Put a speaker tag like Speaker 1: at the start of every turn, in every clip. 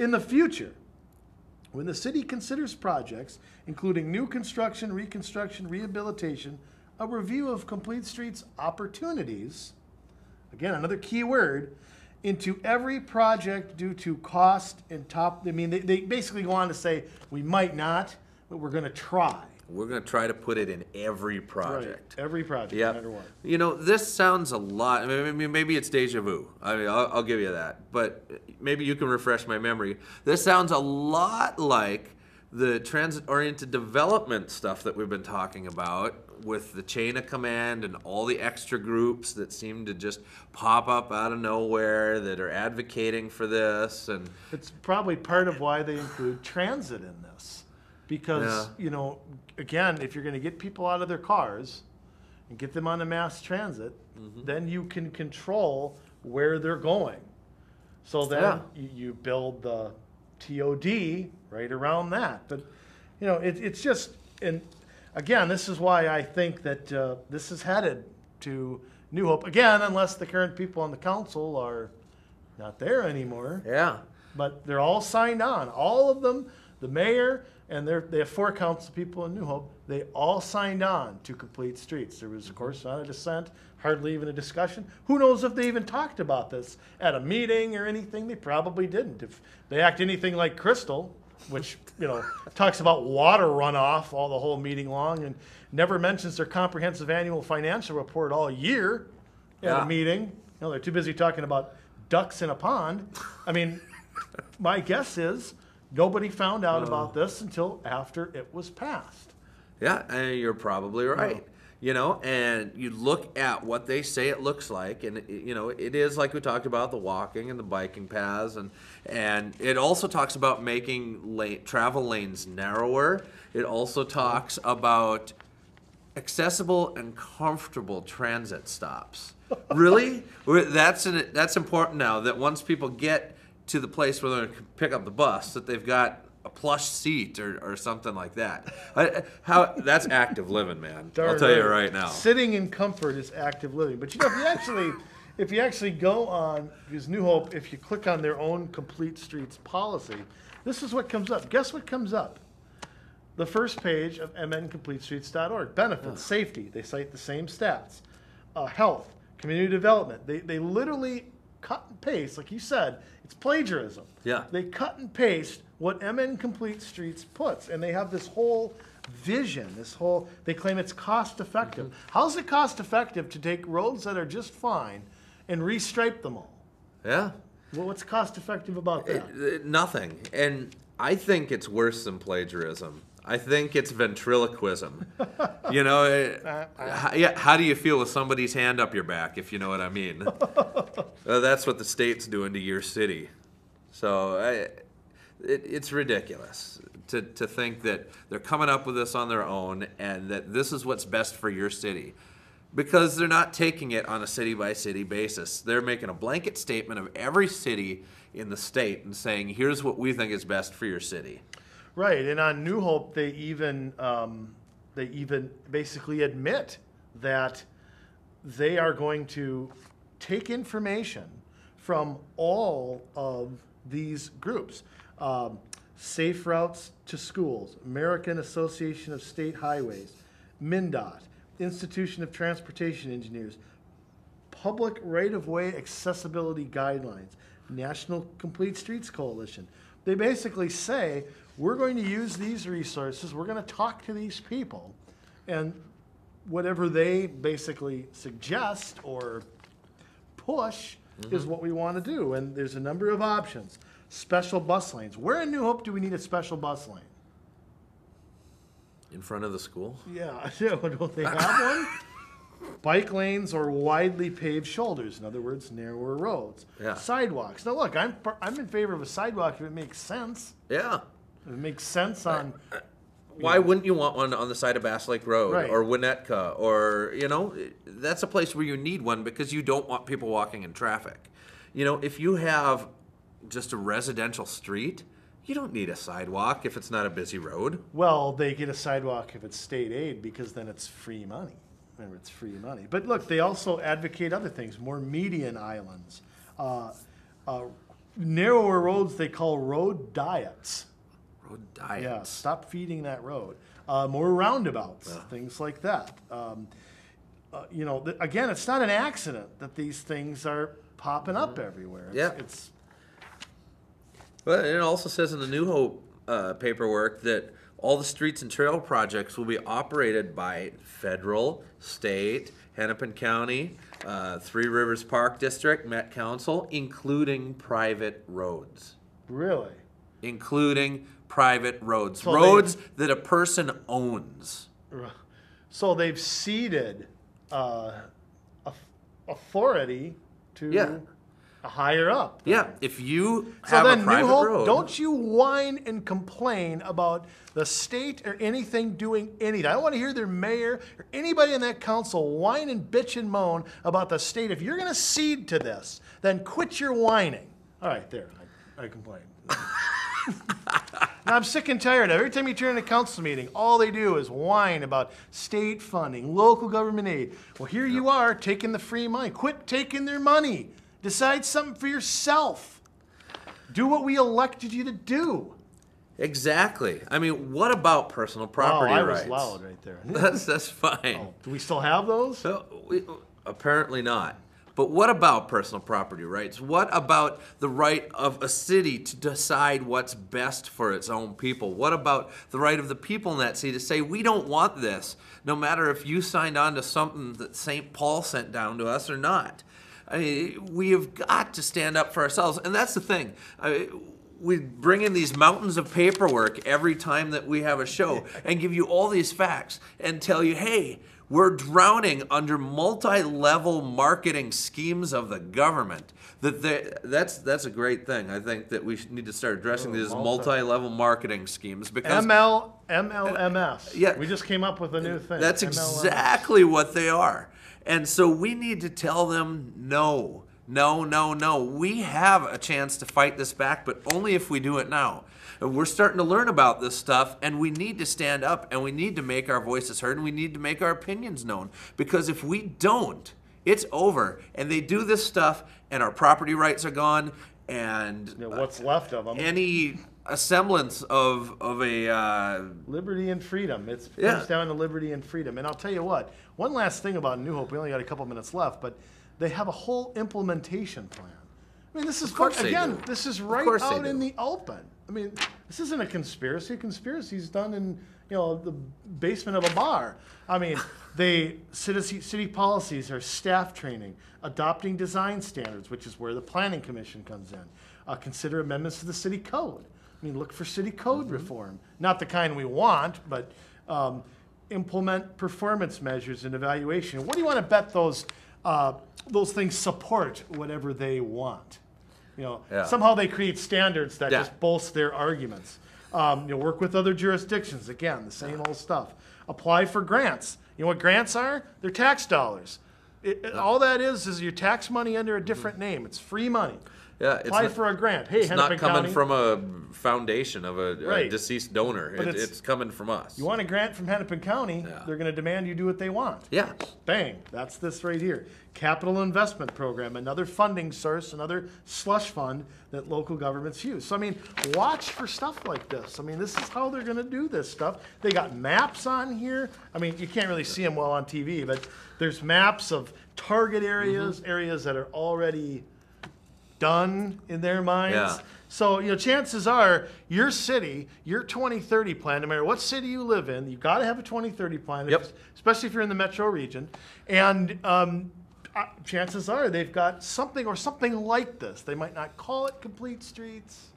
Speaker 1: In the future, when the city considers projects, including new construction, reconstruction, rehabilitation, a review of complete streets opportunities, again, another key word, into every project due to cost and top, I mean, they basically go on to say, we might not, but we're gonna try.
Speaker 2: We're going to try to put it in every project.
Speaker 1: Right. Every project,
Speaker 2: Yep.
Speaker 1: no matter what.
Speaker 2: You know, this sounds a lot. I mean, maybe it's deja vu. I mean, I'll give you that. But maybe you can refresh my memory. This sounds a lot like the transit-oriented development stuff that we've been talking about with the chain of command and all the extra groups that seem to just pop up out of nowhere that are advocating for this. And
Speaker 1: it's probably part of why they include transit in this. Because, you know, again, if you're going to get people out of their cars and get them on a mass transit, then you can control where they're going. So then you build the TOD right around that. But, you know, it's just, and again, this is why I think that this is headed to New Hope. Again, unless the current people on the council are not there anymore.
Speaker 2: Yeah.
Speaker 1: But they're all signed on. All of them, the mayor, and they have 4 council people in New Hope. They all signed on to complete streets. There was, of course, not a dissent, hardly even a discussion. Who knows if they even talked about this at a meeting or anything? They probably didn't. If they act anything like Crystal, which, you know, talks about water runoff all the whole meeting long and never mentions their comprehensive annual financial report all year at a meeting. You know, they're too busy talking about ducks in a pond. I mean, my guess is nobody found out about this until after it was passed.
Speaker 2: Yeah, and you're probably right.
Speaker 1: No.
Speaker 2: You know, and you look at what they say it looks like, and you know, it is like we talked about, the walking and the biking paths, and it also talks about making travel lanes narrower. It also talks about accessible and comfortable transit stops. Really? That's important now, that once people get to the place where they're going to pick up the bus, that they've got a plush seat or something like that. That's active living, man. I'll tell you right now.
Speaker 1: Sitting in comfort is active living. But you know, if you actually go on, because New Hope, if you click on their own complete streets policy, this is what comes up. Guess what comes up? The first page of mncompletestreets.org. Benefits, safety. They cite the same stats. Health, community development. They literally cut and paste, like you said. It's plagiarism.
Speaker 2: Yeah.
Speaker 1: They cut and paste what MN Complete Streets puts, and they have this whole vision, they claim it's cost effective. How's it cost effective to take roads that are just fine and restripe them all?
Speaker 2: Yeah.
Speaker 1: Well, what's cost effective about that?
Speaker 2: Nothing. And I think it's worse than plagiarism. I think it's ventriloquism. You know, how do you feel with somebody's hand up your back, if you know what I mean? That's what the state's doing to your city. So it's ridiculous to think that they're coming up with this on their own and that this is what's best for your city. Because they're not taking it on a city-by-city basis. They're making a blanket statement of every city in the state and saying, here's what we think is best for your city.
Speaker 1: Right, and on New Hope, they even basically admit that they are going to take information from all of these groups. Safe Routes to Schools, American Association of State Highways, MnDOT, Institution of Transportation Engineers, Public Right-of-Way Accessibility Guidelines, National Complete Streets Coalition. They basically say, we're going to use these resources, we're going to talk to these people, and whatever they basically suggest or push is what we want to do. And there's a number of options. Special bus lanes. Where in New Hope do we need a special bus lane?
Speaker 2: In front of the school?
Speaker 1: Yeah, don't they have one? Bike lanes or widely paved shoulders, in other words, narrower roads.
Speaker 2: Yeah.
Speaker 1: Sidewalks. Now look, I'm in favor of a sidewalk if it makes sense.
Speaker 2: Yeah.
Speaker 1: If it makes sense on...
Speaker 2: Why wouldn't you want one on the side of Bass Lake Road or Winnetka or, you know, that's a place where you need one because you don't want people walking in traffic. You know, if you have just a residential street, you don't need a sidewalk if it's not a busy road.
Speaker 1: Well, they get a sidewalk if it's state aid because then it's free money. Remember, it's free money. But look, they also advocate other things, more median islands, narrower roads they call road diets.
Speaker 2: Road diets.
Speaker 1: Yeah, stop feeding that road. More roundabouts, things like that. Again, it's not an accident that these things are popping up everywhere. It's
Speaker 2: But it also says in the New Hope paperwork that all the streets and trail projects will be operated by federal, state, Hennepin County, Three Rivers Park District, Met Council, including private roads.
Speaker 1: Really?
Speaker 2: Including private roads.
Speaker 1: So
Speaker 2: roads that a person owns.
Speaker 1: So they've ceded authority to a higher up.
Speaker 2: Yeah, if you
Speaker 1: So
Speaker 2: have
Speaker 1: then,
Speaker 2: a private
Speaker 1: New Hope,
Speaker 2: road.
Speaker 1: don't you whine and complain about the state or anything doing anything. I don't want to hear their mayor or anybody in that council whine and bitch and moan about the state. If you're going to cede to this, then quit your whining. All right, there. I complain. Now, I'm sick and tired. Every time you turn in a council meeting, all they do is whine about state funding, local government aid. Well, here you are taking the free money. Quit taking their money. Decide something for yourself. Do what we elected you to do.
Speaker 2: Exactly. I mean, what about personal property rights?
Speaker 1: I was loud right there.
Speaker 2: That's fine.
Speaker 1: Oh, do we still have those?
Speaker 2: So apparently not. But what about personal property rights? What about the right of a city to decide what's best for its own people? What about the right of the people in that city to say, we don't want this, no matter if you signed on to something that St. Paul sent down to us or not? I mean, we have got to stand up for ourselves. And that's the thing. We bring in these mountains of paperwork every time that we have a show and give you all these facts and tell you, hey, we're drowning under multi-level marketing schemes of the government. That's a great thing. I think that we need to start addressing these multi-level marketing schemes because
Speaker 1: MLMS.
Speaker 2: Yeah,
Speaker 1: we just came up with a new thing.
Speaker 2: That's
Speaker 1: MLMS.
Speaker 2: exactly what they are. And so we need to tell them no. No, no, no. We have a chance to fight this back, but only if we do it now. We're starting to learn about this stuff, and we need to stand up, and we need to make our voices heard, and we need to make our opinions known. Because if we don't, it's over. And they do this stuff, and our property rights are gone, and
Speaker 1: what's left of them?
Speaker 2: Any semblance of a
Speaker 1: liberty and freedom. It comes down to liberty and freedom. And I'll tell you what. One last thing about New Hope. We only got a couple minutes left, but they have a whole implementation plan. I mean, this is this is right out in the open. I mean, this isn't a conspiracy. Conspiracy's done in the basement of a bar. I mean, city policies are staff training, adopting design standards, which is where the planning commission comes in. Consider amendments to the city code. I mean, look for city code reform, not the kind we want, but implement performance measures and evaluation. What do you want to bet those things support whatever they want? Somehow they create standards that just bolster their arguments. Work with other jurisdictions. Again, the same old stuff. Apply for grants. You know what grants are? They're tax dollars. All that is your tax money under a different name. It's free money.
Speaker 2: Yeah,
Speaker 1: apply for a grant. Hey,
Speaker 2: it's
Speaker 1: Hennepin
Speaker 2: not coming
Speaker 1: County.
Speaker 2: from a foundation of a deceased donor. It's coming from us.
Speaker 1: You want a grant from Hennepin County, they're going to demand you do what they want.
Speaker 2: Yeah.
Speaker 1: Bang. That's this right here. Capital Investment Program, another funding source, another slush fund that local governments use. So, I mean, watch for stuff like this. I mean, this is how they're going to do this stuff. They got maps on here. I mean, you can't really see them well on TV, but there's maps of target areas, areas that are already done in their minds.
Speaker 2: Yeah.
Speaker 1: So, chances are your city, your 2030 plan, no matter what city you live in, you've got to have a 2030 plan, especially if you're in the metro region. And chances are they've got something or something like this. They might not call it complete streets,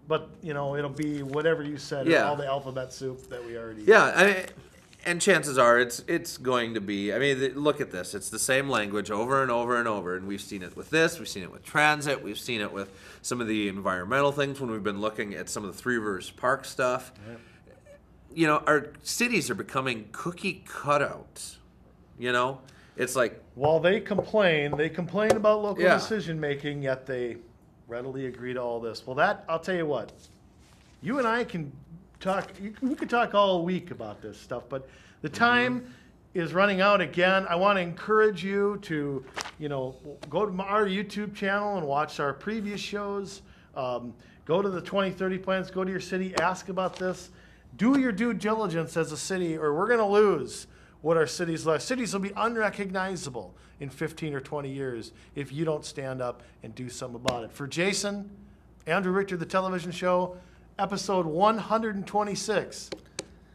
Speaker 1: but, it'll be whatever you said, all the alphabet soup that we already
Speaker 2: and chances are it's going to be, look at this. It's the same language over and over and over. And we've seen it with this. We've seen it with transit. We've seen it with some of the environmental things when we've been looking at some of the Three Rivers Park stuff. Yep. Our cities are becoming cookie cutouts. It's like...
Speaker 1: While they complain about local decision making, yet they readily agree to all this. Well, I'll tell you what. You and I can talk, we could talk all week about this stuff, but the time is running out again. I want to encourage you to, go to our YouTube channel and watch our previous shows. Go to the 2030 plans, go to your city, ask about this. Do your due diligence as a city, or we're going to lose what our cities are. Cities will be unrecognizable in 15 or 20 years if you don't stand up and do something about it. For Jason, Andrew Richter, The Television Show, episode 126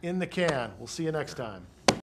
Speaker 1: in the can. We'll see you next time.